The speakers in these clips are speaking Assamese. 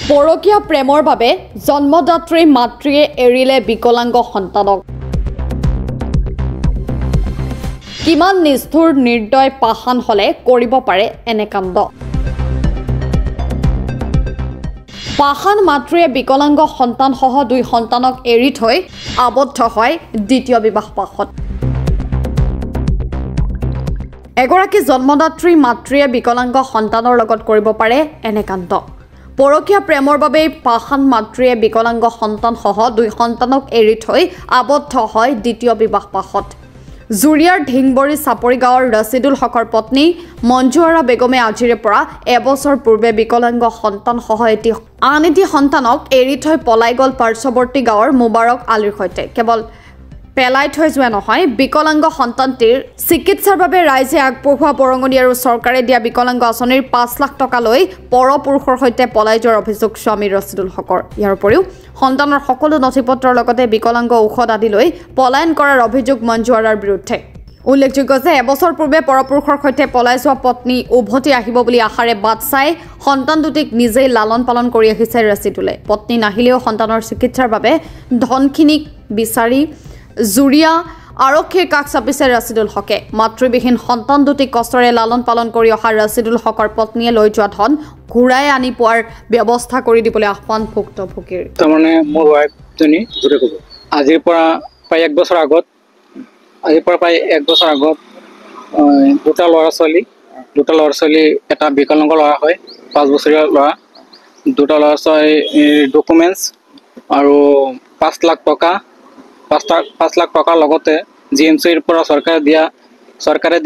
পৰকীয়া প্ৰেমৰ বাবে জন্মদাত্ৰী মাতৃয়ে এৰিলে বিকলাংগ সন্তানক। কিমান নিষ্ঠুৰ নিৰ্দয় পাষাণ হলে কৰিব পাৰে এনে কাণ্ড। পাষাণ মাতৃয়ে বিকলাংগ সন্তানসহ 2 সন্তানক এৰি থৈ আবদ্ধ হয় দ্বিতীয় বিবাহ পাশত। এগৰাকী জন্মদাত্ৰী মাতৃয়ে বিকলাংগ সন্তানৰ লগত কৰিব পাৰে এনে কাণ্ড। পৰকীয়া প্ৰেমৰ বাবে পাষাণ মাতৃয়ে বিকলাংগ সন্তানসহ 2 সন্তানক এৰি থৈ আবদ্ধ হয় দ্বিতীয় বিবাহ পাশত। জুৰিয়াৰ ঢিংবৰী চাপৰি গাঁৱৰ ৰছিদুল হকৰ পত্নী মঞ্জু আৰা বেগমে আজিৰে পৰা এবছৰ পূৰ্বে বিকলাংগ সন্তানসহ আন এটি সন্তানক এৰি থৈ পলাই গ'ল পাৰ্শ্বৱৰ্তী গাঁৱৰ মুবাৰক আলীৰ সৈতে। কেৱল পেলাই থৈ যোৱা নহয়, বিকলাংগ সন্তানটিৰ চিকিৎসাৰ বাবে ৰাইজে আগবঢ়োৱা বৰঙণি আৰু চৰকাৰে দিয়া বিকলাংগ আঁচনিৰ 5 লাখ টকা লৈ পৰপুৰুষৰ সৈতে পলাই যোৱাৰ অভিযোগ স্বামী ৰছিদুল হকৰ। ইয়াৰ উপৰিও সন্তানৰ সকলো নথিপত্ৰৰ লগতে বিকলাংগ ঔষধ আদি লৈ পলায়ন কৰাৰ অভিযোগ মঞ্জু আৰাৰ বিৰুদ্ধে। উল্লেখযোগ্য যে এবছৰ পূৰ্বে পৰপুৰুষৰ সৈতে পলাই যোৱা পত্নী উভতি আহিব বুলি আশাৰে বাট চাই সন্তান দুটিক নিজেই লালন পালন কৰি আহিছে ৰছিদুলে। পত্নী নাহিলেও সন্তানৰ চিকিৎসাৰ বাবে ধনখিনিক বিচাৰি জুৰিয়া আৰক্ষীৰ কাষ চাপিছে ৰছিদুল হকে। মাতৃবিহীন সন্তান দুটিক কষ্টৰে লালন পালন কৰি অহা ৰছিদুল হকৰ পত্নীয়ে লৈ যোৱা ধন ঘূৰাই আনি পোৱাৰ ব্যৱস্থা কৰি দিবলৈ আহ্বান ভুক্তভোগীৰ। তাৰমানে মোৰ ৱাইফজনী আজিৰ পৰা প্ৰায় 1 বছৰ আগত দুটা ল'ৰা ছোৱালী এটা বিকলাংগ ল'ৰা হয়, 5 বছৰীয়া ল'ৰা। দুটা ল'ৰা ছোৱালীৰ ডকুমেণ্টছ আৰু 5 লাখ টকাৰ লগতে GMCৰ পৰা চৰকাৰে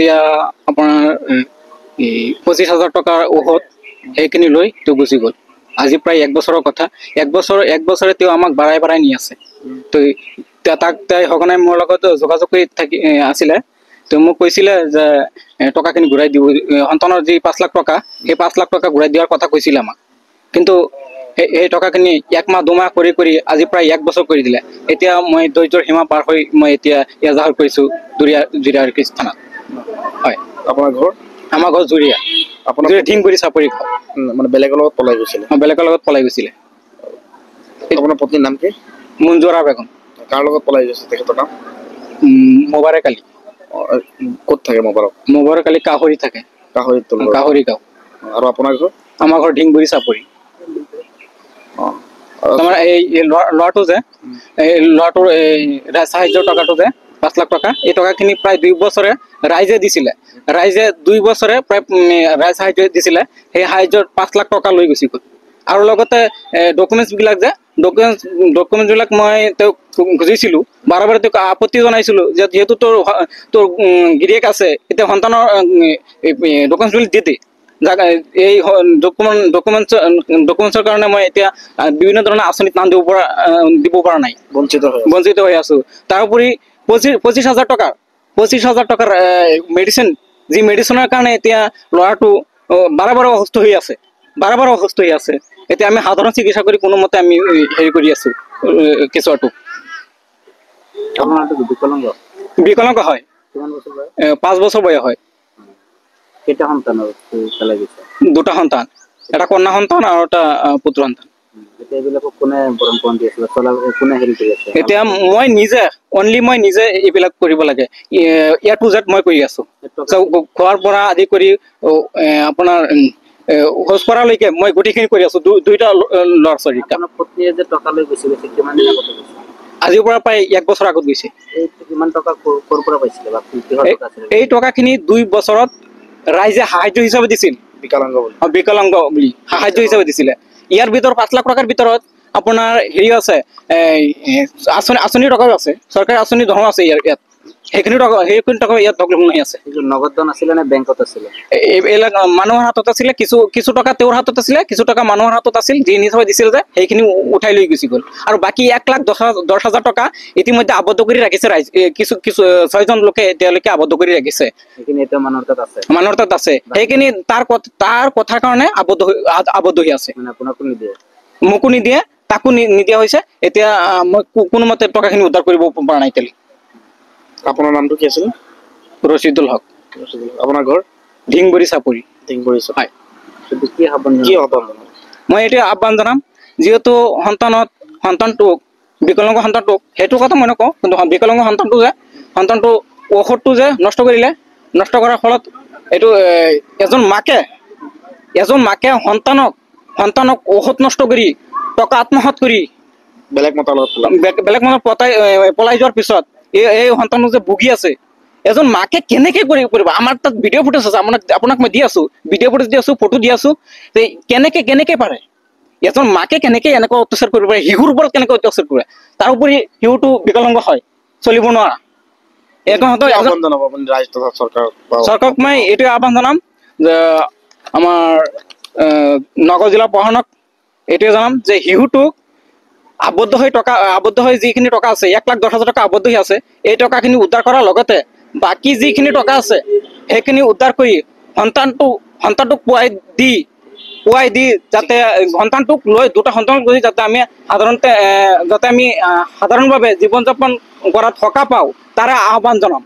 দিয়া আপোনাৰ 25,000 টকাৰ ঔষধ সেইখিনি লৈ তেওঁ গুচি গ'ল। আজি প্ৰায় 1 বছৰৰ কথা। 1 বছৰে তেওঁ আমাক বাঢ়াই নি আছে। তো তাই সঘনাই মোৰ লগত যোগাযোগ কৰি আছিলে। তেওঁ মোক কৈছিলে যে টকাখিনি ঘূৰাই দিব, সন্তানৰ যি 5 লাখ টকা, সেই 5 লাখ টকা ঘূৰাই দিয়াৰ কথা কৈছিলে আমাক। কিন্তু সেই টকাখিনি 1 মাহ 2 মাহ কৰি আজি প্ৰায় 1 বছৰ কৰি দিলে। এতিয়া মই ধৈৰ্যৰ সীমা পাৰ হৈ মই এতিয়া এজাহাৰ কৰিছোঁ জুৰিয়াৰ থানাত। হয়। আপোনাৰ ঘৰ? আমাৰ ঘৰ জুৰিয়া। আপোনাৰ ঢিংবৰী চাপৰি গাঁও। মানে বেলেগৰ লগত পলাই গৈছিলে? বেলেগৰ লগত পলাই গৈছিলে। আপোনাৰ পত্নীৰ নাম কি? মঞ্জু আৰা বেগম। কাৰ লগত পলাই গৈছে তেখেতৰ নাম? মোবাৰক আলী। ক'ত থাকে মোবাৰক? মোবাৰক আলী কাহৰি থাকে। কাহৰি গাঁও। আৰু আপোনাৰ ঘৰ? আমাৰ ঘৰ ঢিংবৰী চাপৰি। তোমাৰ এই ল'ৰাটো যে ল'ৰাটোৰ সাহায্যৰ টকাটো যে 5 লাখ টকা, এই টকাখিনি প্ৰায় 2 বছৰে ৰাইজে দিছিলে। ৰাইজে 2 বছৰে প্ৰায় ৰাইজ সাহায্য দিছিলে। সেই সাহায্যৰ 5 লাখ টকা লৈ গুচি গ'ল। আৰু লগতে ডকুমেণ্টছবিলাক মই তেওঁক খুজিছিলোঁ, বাৰে তেওঁক আপত্তি জনাইছিলোঁ যে যিহেতু তোৰ গিৰিয়েক আছে, এতিয়া সন্তানৰ ডকুমেণ্টছবিলাক দি দে। এই ডকুমেণ্টছৰ কাৰণে মই এতিয়া বিভিন্ন ধৰণৰ আঁচনিত নাম দিব পৰা নাই, বঞ্চিত হৈ আছোঁ। তাৰোপৰি 25,000 টকাৰ যি মেডিচিনৰ কাৰণে এতিয়া ল'ৰাটো বাৰে অসুস্থ হৈ আছে। এতিয়া আমি সাধাৰণ চিকিৎসা কৰি কোনোমতে আমি হেৰি কৰি আছোঁ কেঁচুৱাটো। বিকলাংগ হয়, 5 বছৰ বয়স হয়। কেইটা সন্তান? 2টা সন্তান, এটা কন্যা সন্তান আৰু এটা পুত্ৰ সন্তান। এতিয়া মই নিজে এইবিলাক কৰিব লাগে। A to Z মই কৰি আছোঁ। খোৱাৰ পৰা আদি কৰি আপোনাৰ শৌচ কৰালৈকে মই গোটেইখিনি কৰি আছোঁ। 2টা ল'ৰা ছোৱালী। আজিৰ পৰা প্ৰায় 1 বছৰ আগত গৈছে। এই টকাখিনি 2 বছৰত ৰাইজে সাহায্য হিচাপে দিছিল। বিকলাংগ বুলি সাহায্য হিচাপে দিছিলে। ইয়াৰ ভিতৰত 5 লাখ টকাৰ ভিতৰত আপোনাৰ হেৰি আছে, আঁচনিৰ টকাও আছে, চৰকাৰী আঁচনিৰ ধনো আছে ইয়াত। সেইখিনি টকা ইয়াত হৈ আছে। নগদ ধন আছিলে নে বেংকত আছিলে? এইবিলাক মানুহৰ হাতত আছিলে, কিছু টকা তেওঁৰ হাতত আছিলে, কিছু টকা মানুহৰ হাতত আছিল। যি হিচাপে দিছিল যে সেইখিনি উঠাই লৈ গুচি গ'ল। আৰু বাকী 1,10,000 টকা ইতিমধ্যে আবদ্ধ কৰি ৰাখিছে ৰাইজ। কিছু 6জন লোকে এতিয়ালৈকে আবদ্ধ কৰি ৰাখিছে। মানুহৰ তাত আছে। সেইখিনি তাৰ কথাৰ কাৰণে আবদ্ধ হৈ আছে। মোকো নিদিয়ে, তাকো নিদিয়া হৈছে। এতিয়া মই কোনোমতে টকাখিনি উদ্ধাৰ কৰিব পৰা নাই এতিয়ালৈকে। আপোনাৰ নামটো কি আছিল? ৰছিদুল হক। আপোনাৰ ঘৰ? ঢিংবৰী চাপৰি। হয়। মই এতিয়া আহ্বান জনাম যিহেতু সন্তানটোক বিকলাংগ সন্তানটোক সেইটো কথা মই নকওঁ, কিন্তু বিকলাংগ সন্তানটো ঔষধটো যে নষ্ট কৰিলে, নষ্ট কৰাৰ ফলত এইটো এজন মাকে সন্তানক ঔষধ নষ্ট কৰি টকা আত্মসাৎ কৰি বেলেগ মতাৰ লগত বেলেগ মানুহ পলাই যোৱাৰ পিছত এই সন্তানটো যে ভুগি আছে, এজন মাকে কেনেকে কৰিব? আমাৰ তাত ভিডিঅ' ফুটেজ আছে, আপোনাক মই দি আছো, ভিডিঅ' ফুটেজ দি আছো, ফটো দি আছো। কেনেকে পাৰে এজন মাকে কেনেকে এনেকুৱা অত্যাচাৰ কৰিব পাৰে, শিশুৰ ওপৰত কেনেকৈ অত্যাচাৰ কৰে? তাৰোপৰি শিশুটো বিকলাংগ হয়, চলিব নোৱাৰা। চৰকাৰক মই এইটোৱে আহ্বান জনাম যে আমাৰ নগাঁও জিলা প্ৰশাসনক এইটোৱে জনাম যে শিশুটোক আবদ্ধ হৈ যিখিনি টকা আছে, 1,10,000 টকা আবদ্ধ হৈ আছে, এই টকাখিনি উদ্ধাৰ কৰাৰ লগতে বাকী যিখিনি টকা আছে সেইখিনি উদ্ধাৰ কৰি সন্তানটোক পুৱাই দি যাতে সন্তানটোক লৈ দুটা সন্তানক লৈ যাতে আমি সাধাৰণভাৱে জীৱন যাপন কৰাত সকাহ পাওঁ, তাৰে আহ্বান জনাম।